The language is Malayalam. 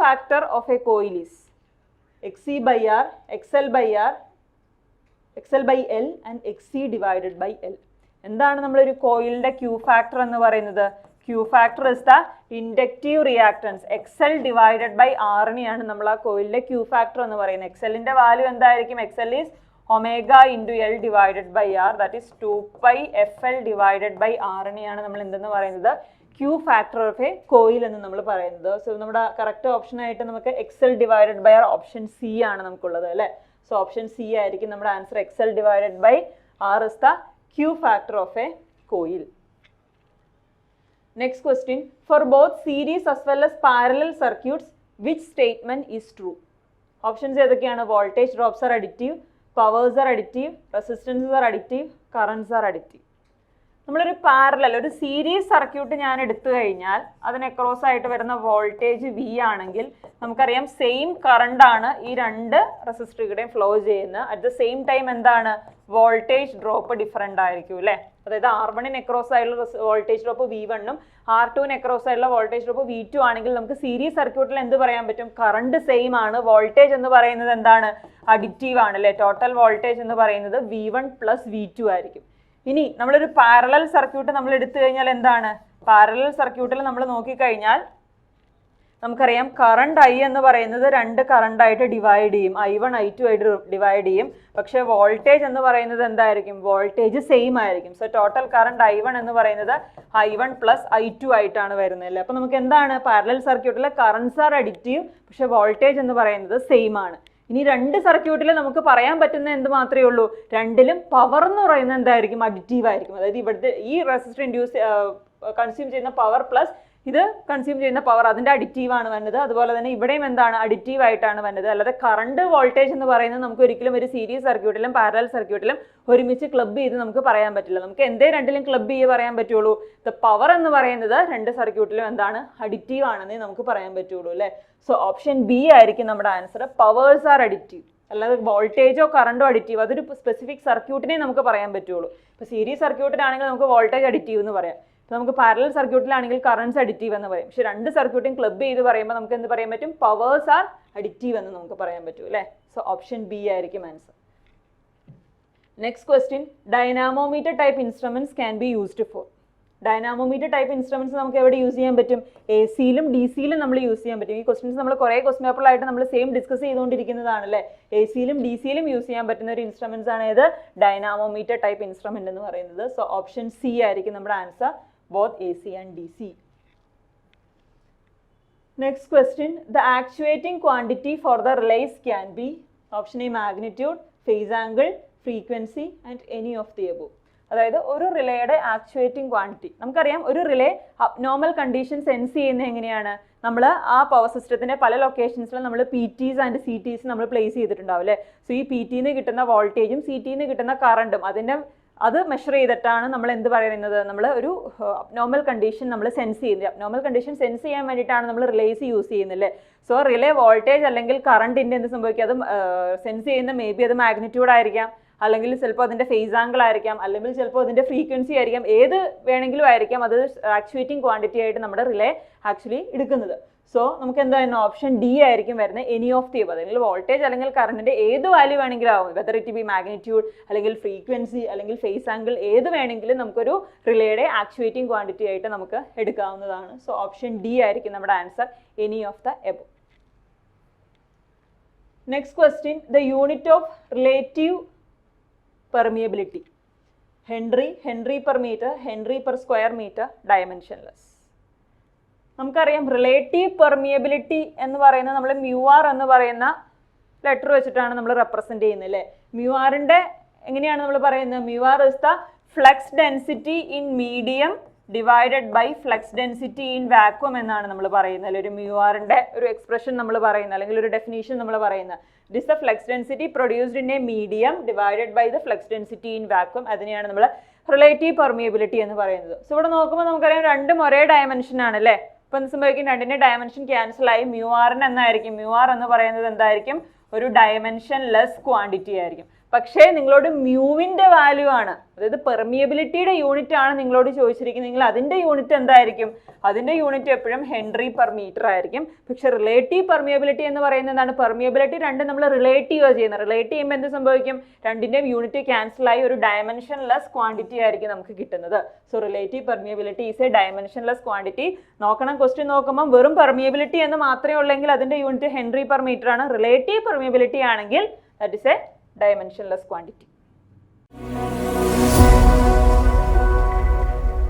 factor of a coil is Xc by R, XL by R, XL by L and Xc divided by L. എന്താണ് നമ്മളൊരു കോയിലിന്റെ Q factor എന്ന് പറയുന്നത്? Q factor is the inductive reactance. XL divided by R നെയാണ് നമ്മൾ ആ കോയിലിന്റെ Q factor എന്ന് പറയുന്നത്. XLന്റെ വാല്യൂ എന്തായിരിക്കും? XL is omega into L divided by R, that is 2 pi FL divided by R നെയാണ് നമ്മൾ എന്തെന്ന് പറയുന്നത്? Q factor of a coil എന്ന് നമ്മൾ പറയുന്നത്. സോ നമ്മുടെ കറക്റ്റ് ഓപ്ഷൻ ആയിട്ട് നമുക്ക് XL divided by R option C ആണ് നമുക്കുള്ളത് അല്ലേ? സോ ഓപ്ഷൻ C ആയിരിക്കും നമ്മുടെ answer. XL divided by R is the Q factor of a coil. Next question, for both series as well as parallel circuits, which statement is true? Options ഏതൊക്കെയാണ്? Voltage drops are additive, powers are additive, resistances are additive, currents are additive. നമ്മളൊരു പാരലൽ ഒരു സീരീസ് സർക്യൂട്ട് ഞാൻ എടുത്തു കഴിഞ്ഞാൽ അതിന് അക്രോസ് ആയിട്ട് വരുന്ന വോൾട്ടേജ് V ആണെങ്കിൽ നമുക്കറിയാം സെയിം കറണ്ട് ആണ് ഈ രണ്ട് റെസിസ്റ്ററുകളുടെയും ഫ്ലോ ചെയ്യുന്നത്. അറ്റ് ദ സെയിം ടൈം എന്താണ്? വോൾട്ടേജ് ഡ്രോപ്പ് ഡിഫറെൻ്റ് ആയിരിക്കും അല്ലേ? അതായത് R1 അക്രോസ് ആയിട്ടുള്ള വോൾട്ടേജ് ഡ്രോപ്പ് V1 ഉം R2 അക്രോസ് ആയിട്ടുള്ള വോൾട്ടേജ് ഡ്രോപ്പ് V2 ആണെങ്കിൽ നമുക്ക് സീരീസ് സർക്യൂട്ടിൽ എന്ത് പറയാൻ പറ്റും? കറണ്ട് സെയിം ആണ്, വോൾട്ടേജ് എന്ന് പറയുന്നത് എന്താണ്? അഡിറ്റീവ് ആണ് അല്ലേ? ടോട്ടൽ വോൾട്ടേജ് എന്ന് പറയുന്നത് V1 പ്ലസ് V2 ആയിരിക്കും. ഇനി നമ്മളൊരു പാരലൽ സർക്യൂട്ട് നമ്മൾ എടുത്തു കഴിഞ്ഞാൽ എന്താണ്? പാരലൽ സർക്യൂട്ടിൽ നമ്മൾ നോക്കിക്കഴിഞ്ഞാൽ നമുക്കറിയാം കറണ്ട് I എന്ന് പറയുന്നത് രണ്ട് കറണ്ട് ആയിട്ട് ഡിവൈഡ് ചെയ്യും, I1 I2 ആയിട്ട് ഡിവൈഡ് ചെയ്യും. പക്ഷേ വോൾട്ടേജ് എന്ന് പറയുന്നത് എന്തായിരിക്കും? വോൾട്ടേജ് സെയിം ആയിരിക്കും. സോ ടോട്ടൽ കറണ്ട് I1 എന്ന് പറയുന്നത് I1 പ്ലസ് I2 ആയിട്ടാണ് വരുന്നത് അല്ലേ? അപ്പോൾ നമുക്ക് എന്താണ്? പാരലൽ സർക്യൂട്ടിൽ കറണ്ട്സ് ആർ അഡിറ്റീവ്, പക്ഷേ വോൾട്ടേജ് എന്ന് പറയുന്നത് സെയിം ആണ്. ഇനി രണ്ട് സർക്യൂട്ടിൽ നമുക്ക് പറയാൻ പറ്റുന്ന എന്ത് മാത്രമേ ഉള്ളൂ? രണ്ടിലും പവർ എന്ന് പറയുന്നത് എന്തായിരിക്കും? അഡിറ്റീവ് ആയിരിക്കും. അതായത് ഇവിടുത്തെ ഈ റെസിസ്റ്റർ കൺസ്യൂം ചെയ്യുന്ന പവർ പ്ലസ് ഇത് കൺസ്യൂം ചെയ്യുന്ന പവർ അതിൻ്റെ അഡിറ്റീവ് ആണ് വരുന്നത്. അതുപോലെ തന്നെ ഇവിടെയും എന്താണ്? അഡിറ്റീവ് ആയിട്ടാണ് വരുന്നത്. അല്ലാതെ കറണ്ട് വോൾട്ടേജ് എന്ന് പറയുന്നത് നമുക്ക് ഒരിക്കലും ഒരു സീരീസ് സർക്യൂട്ടിലും പാരലൽ സർക്യൂട്ടിലും ഒരുമിച്ച് ക്ലബ് ചെയ്ത് നമുക്ക് പറയാൻ പറ്റില്ല. നമുക്ക് എന്തേ രണ്ടിലും ക്ലബ് ചെയ്ത് പറയാൻ പറ്റുള്ളൂ? ദ പവർ എന്ന് പറയുന്നത് രണ്ട് സർക്യൂട്ടിലും എന്താണ്? അഡിറ്റീവ് ആണെന്നേ നമുക്ക് പറയാൻ പറ്റുള്ളൂ അല്ലേ? സോ ഓപ്ഷൻ ബി ആയിരിക്കും നമ്മുടെ ആൻസർ. Powers R additive. അല്ലാതെ വോൾട്ടേജോ കറണ്ടോ അഡിറ്റീവ് അതൊരു സ്പെസിഫിക് സർക്യൂട്ടിനെ നമുക്ക് പറയാൻ പറ്റുള്ളൂ. ഇപ്പോൾ സീരീസ് സർക്യൂട്ടിലാണെങ്കിൽ നമുക്ക് വോൾട്ടേജ് അഡിറ്റീവ് എന്ന് പറയാം. നമുക്ക് പാരലൽ സർക്യൂട്ടിലാണെങ്കിൽ കറണ്ട്സ് അഡിറ്റീവ് എന്ന് പറയും. പക്ഷേ രണ്ട് സർക്യൂട്ടും ക്ലബ് ചെയ്ത് പറയുമ്പോൾ നമുക്ക് എന്ത് പറയാൻ പറ്റും? പവേഴ്സ് ആർ അഡിറ്റീവ് എന്ന് നമുക്ക് പറയാൻ പറ്റും അല്ലേ? സോ ഓപ്ഷൻ ബി ആയിരിക്കും answer. Next question, dynamometer type instruments can be used for. Dynamometer type instruments നമുക്ക് എവിടെ യൂസ് ചെയ്യാൻ പറ്റും? AC-യിലും DC-യിലും നമ്മൾ യൂസ് ചെയ്യാൻ പറ്റും. ഈ ക്വസ്റ്റ്യൻസ് നമ്മൾ കുറേ ക്വസ്റ്റ്യൻ പേപ്പറിലായിട്ട് നമ്മൾ സെയിം ഡിസ്കസ് ചെയ്തുകൊണ്ടിരിക്കുന്നതാണ് അല്ലേ? AC-യിലും DC-യിലും യൂസ് ചെയ്യാൻ പറ്റുന്ന ഒരു ഇൻസ്ട്രുമെന്റ്സ് ആണ് ഏത്? ഡൈനാമോമീറ്റർ ടൈപ്പ് ഇൻസ്ട്രുമെന്റ് എന്ന് പറയുന്നത്. സോ ഓപ്ഷൻ സി ആയിരിക്കും നമ്മുടെ answer, both AC and DC. Next question, the actuating quantity for the relays can be option A magnitude, phase angle, frequency and any of the above. അതായത് ഒരു റിലേയുടെ ആക്ച്വേറ്റിംഗ് ക്വാണ്ടിറ്റി നമുക്കറിയാം. ഒരു റിലേ അബ്നോർമൽ കണ്ടീഷൻ സെൻസ് ചെയ്യുന്നത് എങ്ങനെയാണ്? നമ്മൾ ആ പവർ സിസ്റ്റത്തിൻ്റെ പല ലൊക്കേഷൻസിലും നമ്മൾ PTs ആൻഡ് CTs നമ്മൾ പ്ലേസ് ചെയ്തിട്ടുണ്ടാവും അല്ലേ? സോ ഈ PT-ന്ന് കിട്ടുന്ന വോൾട്ടേജും CT-ന്ന് കിട്ടുന്ന കറണ്ടും അത് മെഷർ ചെയ്തിട്ടാണ് നമ്മൾ എന്ത് പറയുന്നത്? നമ്മൾ ഒരു അബ്നോർമൽ കണ്ടീഷൻ നമ്മൾ സെൻസ് ചെയ്യുന്നത്. അബ്നോർമൽ കണ്ടീഷൻ സെൻസ് ചെയ്യാൻ വേണ്ടിയിട്ടാണ് നമ്മൾ റിലേസ് യൂസ് ചെയ്യുന്നത് അല്ലേ? സോ റിലേ വോൾട്ടേജ് അല്ലെങ്കിൽ കറണ്ടിൻ്റെ എന്ത് സംഭവിക്കും? അത് സെൻസ് ചെയ്യുന്ന മേ ബി അത് മാഗ്നിറ്റ്യൂഡ് ആയിരിക്കാം, അല്ലെങ്കിൽ ചിലപ്പോൾ അതിൻ്റെ ഫേസ് ആംഗിൾ ആയിരിക്കാം, അല്ലെങ്കിൽ ചിലപ്പോൾ അതിൻ്റെ ഫ്രീക്വൻസി ആയിരിക്കാം, ഏത് വേണമെങ്കിലും ആയിരിക്കാം. അത് ആക്ച്വേറ്റിംഗ് ക്വാണ്ടിറ്റി ആയിട്ട് നമ്മുടെ റിലേ ആക്ച്വലി എടുക്കുന്നത്. സോ നമുക്ക് എന്തായിരുന്നു? ഓപ്ഷൻ ഡി ആയിരിക്കും വരുന്നത്, എനി ഓഫ് ദി അബവ്. അല്ലെങ്കിൽ വോൾട്ടേജ് അല്ലെങ്കിൽ കറണ്ടിൻ്റെ ഏത് വാല്യൂ വേണമെങ്കിലും ആവും, വെദർ ഇറ്റ് ബി മാഗ്നിറ്റ്യൂഡ് അല്ലെങ്കിൽ ഫ്രീക്വൻസി അല്ലെങ്കിൽ ഫേസ് ആംഗിൾ ഏത് വേണമെങ്കിലും നമുക്കൊരു റിലേയുടെ ആക്ച്വേറ്റിംഗ് ക്വാണ്ടിറ്റി ആയിട്ട് നമുക്ക് എടുക്കാവുന്നതാണ്. സോ ഓപ്ഷൻ ഡി ആയിരിക്കും നമ്മുടെ answer, any of the above. Next question, the unit of relative permeability. Henry per metre, henry per square metre, dimensionless. നമുക്കറിയാം റിലേറ്റീവ് പെർമിയബിലിറ്റി എന്ന് പറയുന്നത് നമ്മൾ μr എന്ന് പറയുന്ന ലെറ്റർ വെച്ചിട്ടാണ് നമ്മൾ റെപ്രസെൻറ്റ് ചെയ്യുന്നത് അല്ലേ? μrൻ്റെ എങ്ങനെയാണ് നമ്മൾ പറയുന്നത്? μr is the flux density in medium divided by flux density in vacuum എന്നാണ് നമ്മൾ പറയുന്നത് അല്ലെ? ഒരു μrൻ്റെ ഒരു എക്സ്പ്രഷൻ നമ്മൾ പറയുന്നത് അല്ലെങ്കിൽ ഒരു ഡെഫിനേഷൻ നമ്മൾ പറയുന്നത്. It is the flux density produced in a medium divided by the flux density in vacuum. അതിനെയാണ് നമ്മൾ റിലേറ്റീവ് പെർമിയബിലിറ്റി എന്ന് പറയുന്നത്. സോ ഇവിടെ നോക്കുമ്പോൾ നമുക്കറിയാം രണ്ടും ഒരേ ഡയമെൻഷൻ ആണ് അല്ലേ? അപ്പോൾ എന്ത് സംഭവിക്കും? രണ്ടിൻ്റെ ഡയമെൻഷൻ ക്യാൻസൽ ആയി. μr എന്നായിരിക്കും? μr എന്ന് പറയുന്നത് എന്തായിരിക്കും? ഒരു ഡയമെൻഷൻ ലെസ് ക്വാണ്ടിറ്റി ആയിരിക്കും. പക്ഷേ നിങ്ങളോട് മ്യൂവിന്റെ വാല്യൂ ആണ്, അതായത് പെർമിയബിലിറ്റിയുടെ യൂണിറ്റ് ആണ് നിങ്ങളോട് ചോദിച്ചിരിക്കുന്നത്. അതിന്റെ യൂണിറ്റ് എന്തായിരിക്കും? അതിന്റെ യൂണിറ്റ് എപ്പോഴും ഹെൻറി പെർ മീറ്റർ ആയിരിക്കും. പക്ഷെ റിലേറ്റീവ് പെർമിയബിലിറ്റി എന്ന് പറയുന്നത് എന്താണ്? പെർമിയബിലിറ്റി രണ്ടും നമ്മൾ റിലേറ്റീവ് ചെയ്യുന്നത്. റിലേറ്റ് ചെയ്യുമ്പോൾ എന്ത് സംഭവിക്കും? രണ്ടിന്റെയും യൂണിറ്റ് ക്യാൻസൽ ആയി ഒരു ഡയമെൻഷൻലെസ് ക്വാണ്ടിറ്റി ആയിരിക്കും നമുക്ക് കിട്ടുന്നത്. So relative permeability is A dimensionless quantity. നോക്കണം, ക്വസ്റ്റ്യൻ നോക്കുമ്പോൾ വെറും പെർമിയബിലിറ്റി എന്ന് മാത്രമേ ഉള്ളെങ്കിൽ അതിന്റെ യൂണിറ്റ് ഹെൻറി പെർ മീറ്റർ ആണ്. റിലേറ്റീവ് പെർമിയബിലിറ്റി ആണെങ്കിൽ that is a dimensionless quantity.